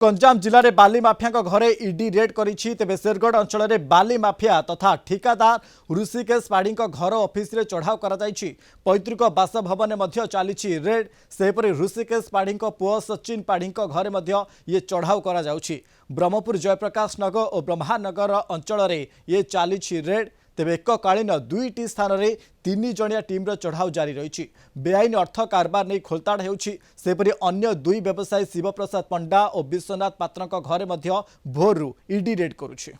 गंजाम जिले में बाली माफिया घरे ईडी रेड करिछि। तेबे शेरगढ़ अंचल में बाली माफिया तथा ठिकादार ऋषिकेश पाढ़ी घर ऑफिस रे चढ़ाऊ करा जायछि। पैतृक बासभवन में चली रेड। सेपरि ऋषिकेश पाढ़ी पुओ सचिन पाढ़ी घरे मध्य ये चढ़ाऊ करा जाउछि। ब्रह्मपुर जयप्रकाश नगर और ब्रह्मानगर अंचल में ये चली रेड। तेबे एककालीन दुईटी स्थान में 3 जणिया टीम्र चढ़ाऊ जारी रही। बेआईन अर्थ कारबार नहीं खोलताड़ होपरि अन्य दुई व्यवसायी शिवप्रसाद पंडा और विश्वनाथ पात्र घरे मध्य भोरु ईडी रेड करुछि।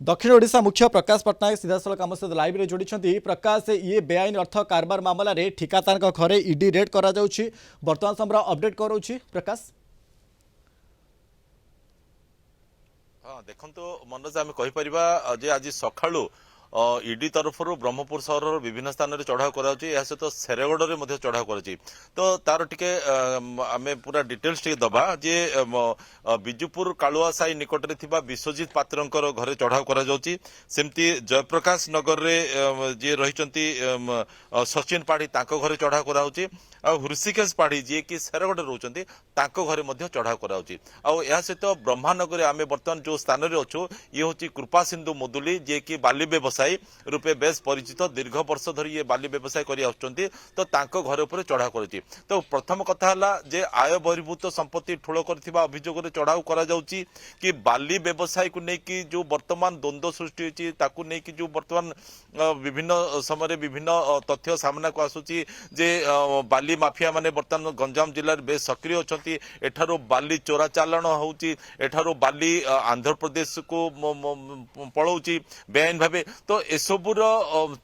दक्षिण ओडिशा मुख्य प्रकाश पट्टनायक सीधासल आम सहित लाइव रे जोड़ी। प्रकाश ये बेआईन अर्थ कारबार मामला रे ठिकादार घरे ईडी रेड करा जाउछि। वर्तमान समय अपडेट करोछि प्रकाश। हाँ देखो मनोज आम कहीपर आज सकाळु ईडी तरफ ब्रह्मपुर सहर विभिन्न स्थान में चढ़ाऊ कर सहित शेरगढ़ में चढ़ाऊ कर तो तार टिके आम पूरा डिटेल्स टे दबा जे बिजुपुर कालुआ साई निकट में विश्वजित पात्र घरे चढ़ाऊ करमती जयप्रकाश नगर में जी रही सचिन पाढ़ी घरे चढ़ाऊ कर ऋषिकेश पाढ़ी जी कि शेरगढ़ रोचे घरे चढ़ाऊ कर सहित ब्रह्मानगर आम बर्तमान जो स्थान में अच्छु ये हूँ कृपा सिंधु मुदुली जी कि बाली व्यवसायी रूपे बेस परिचित दीर्घ वर्ष धरी ये बाली व्यवसाय करी तो तांको घर उपर चढ़ाऊ कर तो प्रथम कथा जे आय बहिर्भूत संपत्ति ठूल कर अभियोग चढ़ाऊ करा जाउची कि बाली व्यवसाय को लेकिन जो वर्तमान द्वंद्व सृष्टि होती ताकू लेकिन जो वर्तमान विभिन्न समय विभिन्न तथ्य सामना को आसूची जे बाली माफिया माने वर्तमान गंजाम जिले में बेस सक्रिय अच्छा एठारो बाली चोरा चालाण होउची एठारो बाली आंध्र प्रदेश को पलाउची बेआईन भावे तो एसबुर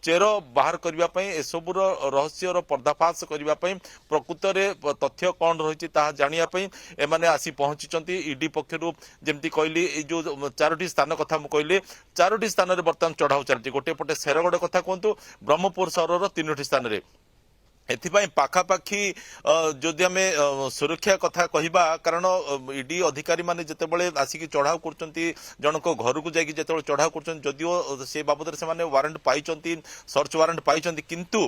चेर बाहर करने एसबुर रहस्यर पर्दाफाश करने प्रकृत में तथ्य कौन रही जानापी एमाने आसी पहुंची ईडी पक्षर जमी कहली जो 4टी स्थान कथा कहली 4टी स्थान में बर्तमान चढ़ाऊ चलती गोटे पटे शेरगढ़ कथा कहतु ब्रह्मपुर सहर 3टी स्थान में एथिपाई पाखापाखी जदि आम सुरक्षा कथा कहबा कारण ईडी अधिकारी माने जेतेबेले आसिक चढ़ाऊ करचंती जनक घर को जाकि जेतेबेले चढ़ाऊ करचंती जदिओ से बाबद से माने वारंट पाइचंती सर्च वारंट पाइचंती किंतु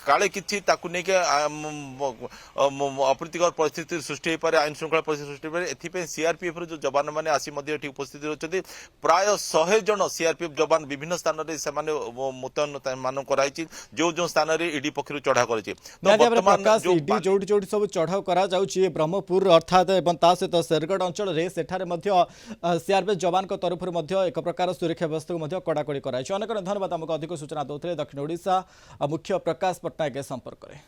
काले किछि ताकु नै के अप्रीतिकर परिस्थिति सृष्टि पारे आईन श्रृंखला परिस्थिति सृष्टि पारे एथिपाई सीआरपीएफ रो जो जवान माने आसी मध्ये एठी उपस्थित रहचंती प्राय 100 जन सीआरपीएफ जवान विभिन्न स्थान रे से माने मुतयन मान कराइछि जो स्थान रे ईडी पक्षरु चढ़ाऊ प्रकाश ईडी जोड़ी जोड़ी सब चढ़ाऊ करा जाउछि ब्रह्मपुर अर्थात एवं ता सहित शेरगढ़ अंचल में सेठारे सीआरपीएफ जवान तरफ एक प्रकार सुरक्षा व्यवस्था को कड़ाकड़ी कराई। अनेक धन्यवाद आमको अधिक सूचना दौते दक्षिण ओडिशा मुख्य प्रकाश पट्टनायक संपर्क में।